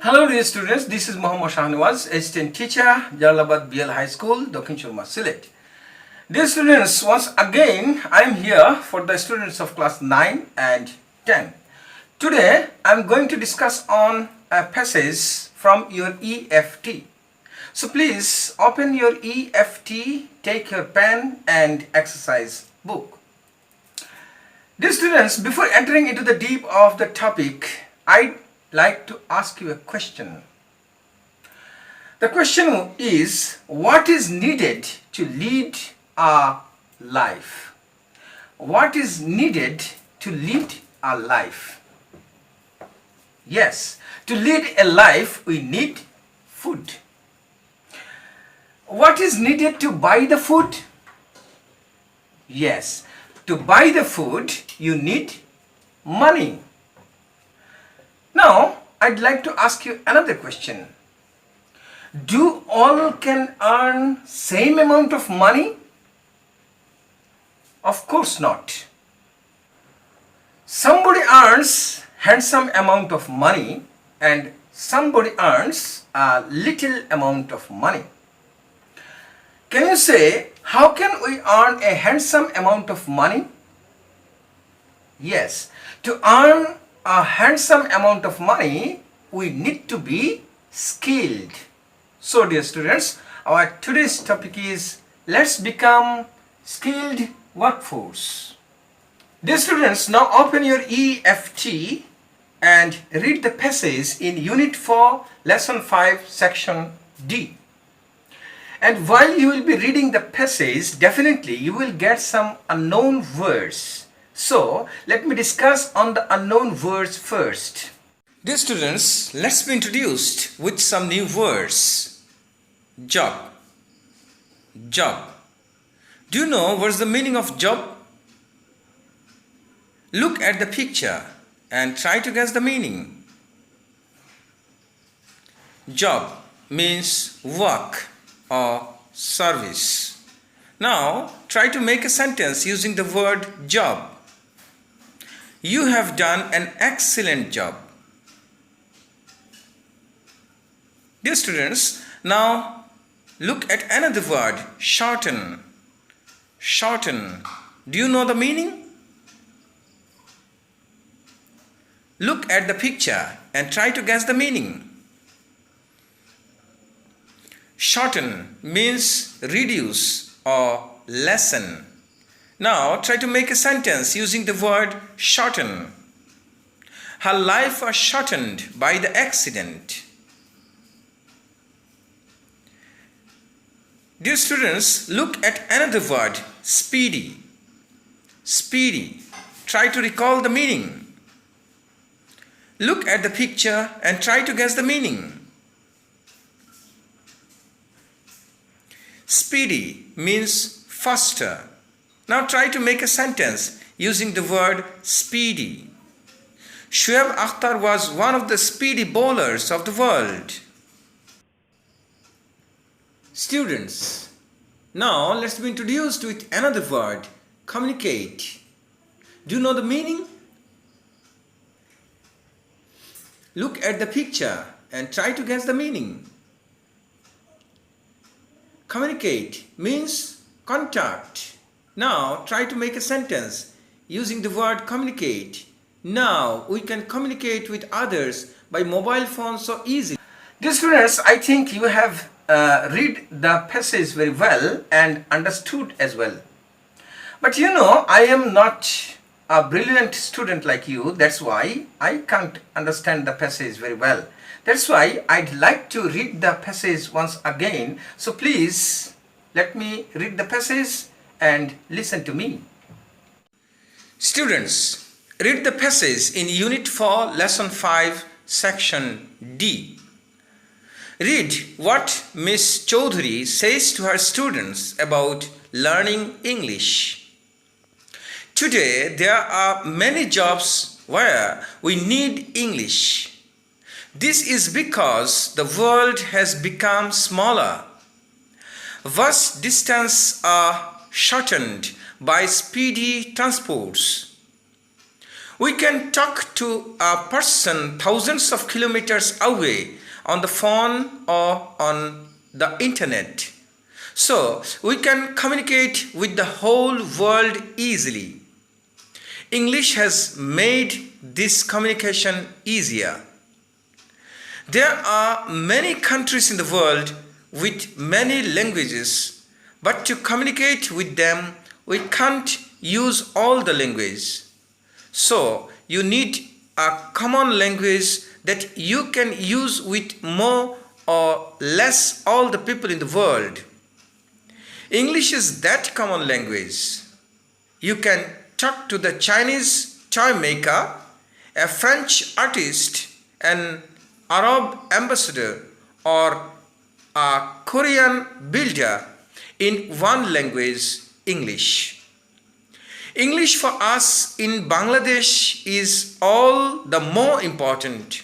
Hello dear students, this is Muhammad Shahnawaz, assistant teacher, Jalabad BL High School, Dakshin Churma, Sylhet. Dear students, once again I am here for the students of class 9 and 10. Today I am going to discuss on a passage from your EFT. So please open your EFT, take your pen and exercise book. Dear students, before entering into the deep of the topic, I'd like to ask you a question. The question is, what is needed to lead a life? What is needed to lead a life? Yes, to lead a life we need food. What is needed to buy the food? Yes, to buy the food you need money. Now, I'd like to ask you another question. Do all can earn same amount of money? Of course not. Somebody earns handsome amount of money and somebody earns a little amount of money. Can you say, how can we earn a handsome amount of money? Yes, to earn a handsome amount of money, we need to be skilled. So dear students, our today's topic is, let's become skilled workforce. Dear students, now open your EFT and read the passage in Unit 4, Lesson 5, Section D. And while you will be reading the passage, definitely you will get some unknown words. So, let me discuss on the unknown words first. Dear students, let's be introduced with some new words. Job. Job. Do you know what's the meaning of job? Look at the picture and try to guess the meaning. Job means work or service. Now, try to make a sentence using the word job. You have done an excellent job. Dear students, now look at another word, shorten. Shorten. Do you know the meaning? Look at the picture and try to guess the meaning. Shorten means reduce or lessen. Now try to make a sentence using the word shorten. Her life was shortened by the accident. Dear students, look at another word, speedy. Speedy. Try to recall the meaning. Look at the picture and try to guess the meaning. Speedy means faster. Now try to make a sentence using the word speedy. Shoaib Akhtar was one of the speedy bowlers of the world. Students, now let's be introduced with another word, communicate. Do you know the meaning? Look at the picture and try to guess the meaning. Communicate means contact. Now try to make a sentence using the word communicate. Now we can communicate with others by mobile phone so easily. Dear students, I think you have read the passage very well and understood as well. But you know, I am not a brilliant student like you. That's why I can't understand the passage very well. That's why I'd like to read the passage once again. So please let me read the passage and listen to me. Students, read the passage in Unit 4, Lesson 5, Section D. Read what Miss Chaudhary says to her students about learning English. Today, there are many jobs where we need English. This is because the world has become smaller. Vast distances are shortened by speedy transports. We can talk to a person thousands of kilometers away on the phone or on the internet. So we can communicate with the whole world easily. English has made this communication easier. There are many countries in the world with many languages, but to communicate with them, we can't use all the languages. So you need a common language that you can use with more or less all the people in the world. English is that common language. You can talk to the Chinese toy maker, a French artist, an Arab ambassador, or a Korean builder in one language, English. English for us in Bangladesh is all the more important.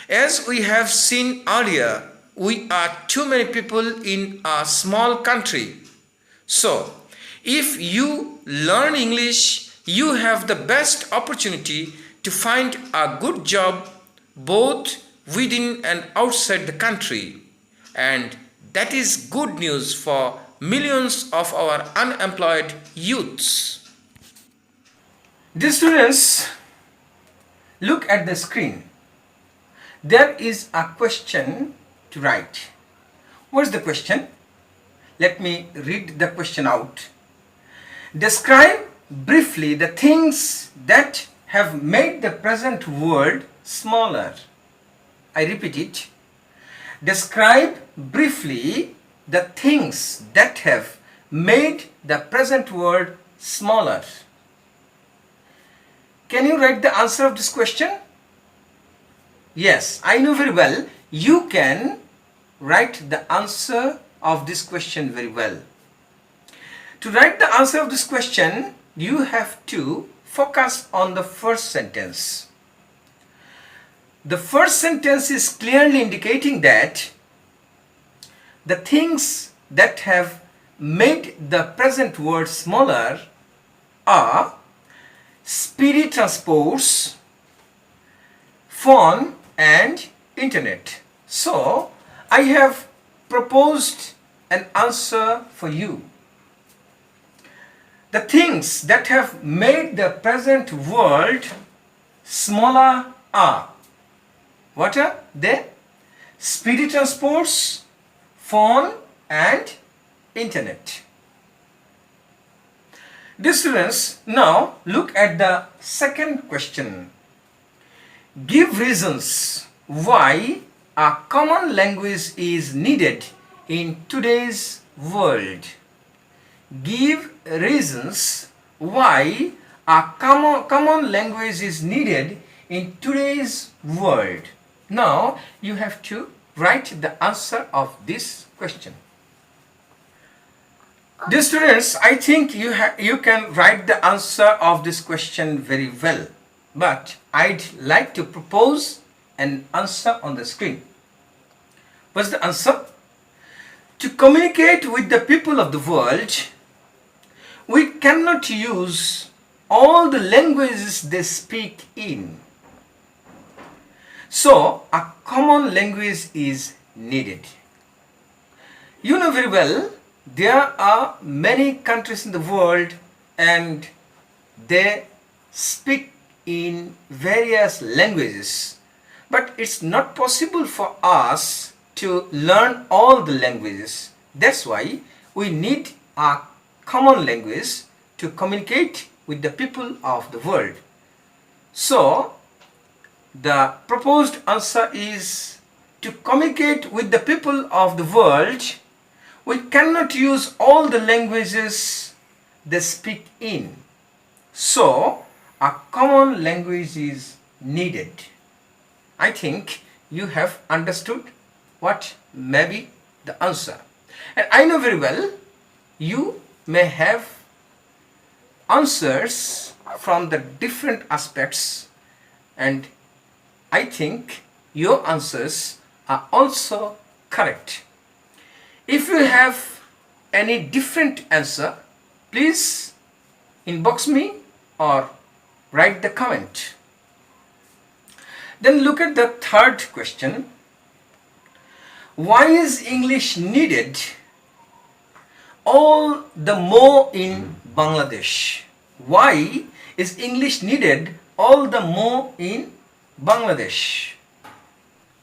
As we have seen earlier, we are too many people in a small country. So, if you learn English, you have the best opportunity to find a good job both within and outside the country. And that is good news for millions of our unemployed youths. Dear students, look at the screen. There is a question to write. What is the question? Let me read the question out. Describe briefly the things that have made the present world smaller. I repeat it. Describe briefly the things that have made the present world smaller. Can you write the answer of this question? Yes, I know very well. You can write the answer of this question very well. To write the answer of this question, you have to focus on the first sentence. The first sentence is clearly indicating that the things that have made the present world smaller are speedy transports, phone and internet. So I have proposed an answer for you. The things that have made the present world smaller are, what are they? Speedy transports, phone and internet. Dear students, now look at the second question. Give reasons why a common language is needed in today's world. Give reasons why a common language is needed in today's world. Now you have to write the answer of this question. Dear students, I think you can write the answer of this question very well, but I'd like to propose an answer on the screen. What's the answer? To communicate with the people of the world, we cannot use all the languages they speak in. So, a common language is needed. You know very well, there are many countries in the world and they speak in various languages. But it's not possible for us to learn all the languages. That's why we need a common language to communicate with the people of the world. So, the proposed answer is to communicate with the people of the world. We cannot use all the languages they speak in. So, a common language is needed. I think you have understood what may be the answer. And I know very well you may have answers from the different aspects, and I think your answers are also correct. If you have any different answer, please inbox me or write the comment. Then look at the third question. Why is English needed all the more in Bangladesh? Why is English needed all the more in Bangladesh?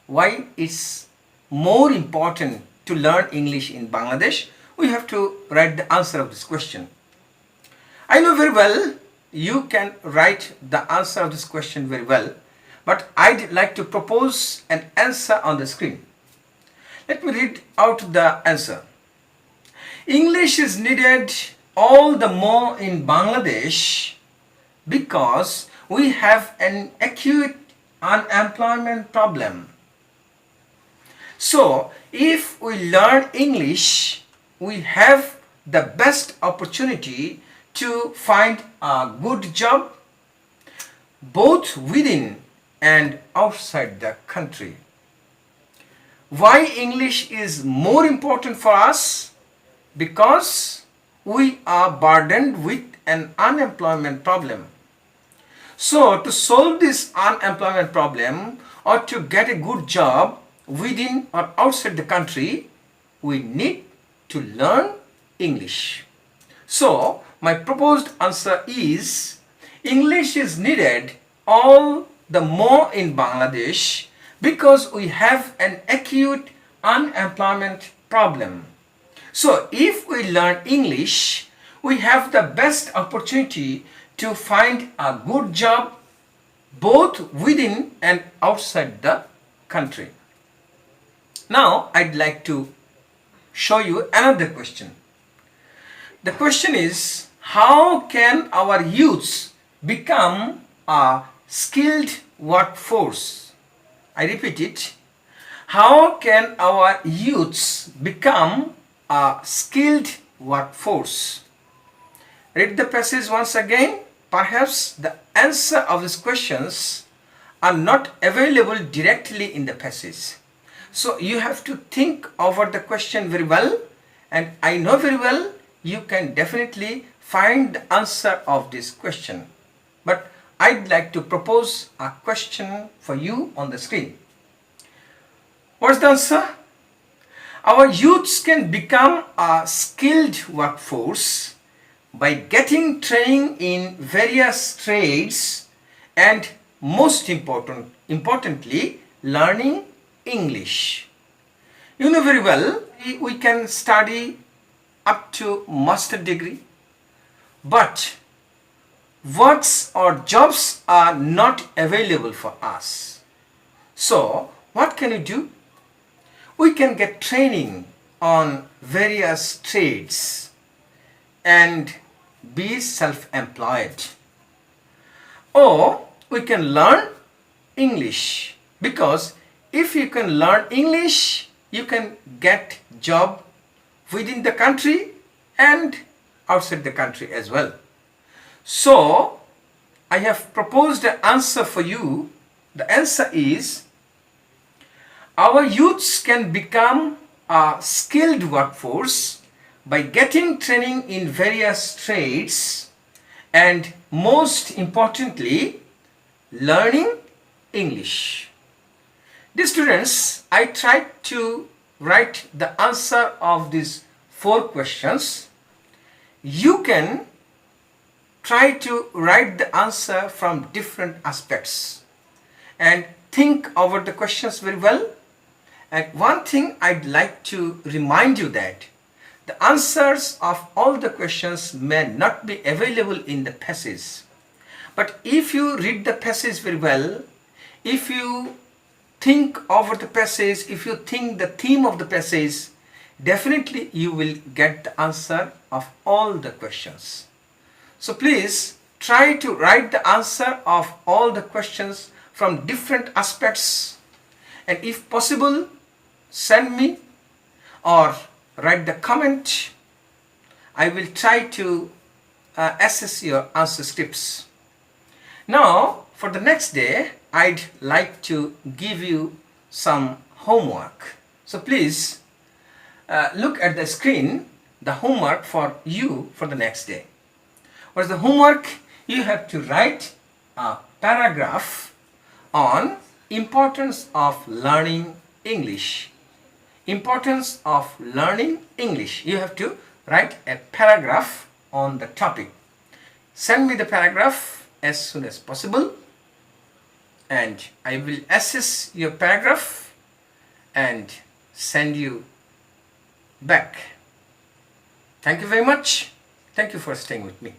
Why it's more important to learn English in Bangladesh? We have to write the answer of this question. I know very well you can write the answer of this question very well, but I'd like to propose an answer on the screen. Let me read out the answer. English is needed all the more in Bangladesh because we have an acute unemployment problem. So, if we learn English, we have the best opportunity to find a good job both within and outside the country. Why English is more important for us? Because we are burdened with an unemployment problem. So to solve this unemployment problem or to get a good job within or outside the country, we need to learn English. So my proposed answer is English is needed all the more in Bangladesh because we have an acute unemployment problem. So if we learn English, we have the best opportunity to find a good job both within and outside the country. Now I'd like to show you another question. The question is, how can our youths become a skilled workforce? I repeat it. How can our youths become a skilled workforce? Read the passage once again. Perhaps the answer of these questions are not available directly in the passage. So you have to think over the question very well, and I know very well you can definitely find the answer of this question. But I'd like to propose a question for you on the screen. What's the answer? Our youths can become a skilled workforce by getting training in various trades and most importantly, learning English. You know very well, we can study up to master degree, but works or jobs are not available for us. So what can we do? We can get training on various trades and be self-employed. Or we can learn English, because if you can learn English, you can get job within the country and outside the country as well. So I have proposed an answer for you. The answer is, our youths can become a skilled workforce by getting training in various trades and most importantly, learning English. Dear students, I tried to write the answer of these 4 questions. You can try to write the answer from different aspects and think over the questions very well. And one thing I'd like to remind you that the answers of all the questions may not be available in the passage. But if you read the passage very well, if you think over the passage, if you think the theme of the passage, definitely you will get the answer of all the questions. So please try to write the answer of all the questions from different aspects, and if possible, send me or write the comment. I will try to assess your answer scripts. Now for the next day, I'd like to give you some homework. So please look at the screen, the homework for you for the next day. What's the homework? You have to write a paragraph on importance of learning English. Importance of learning English. You have to write a paragraph on the topic. Send me the paragraph as soon as possible, and I will assess your paragraph and send you back. Thank you very much. Thank you for staying with me.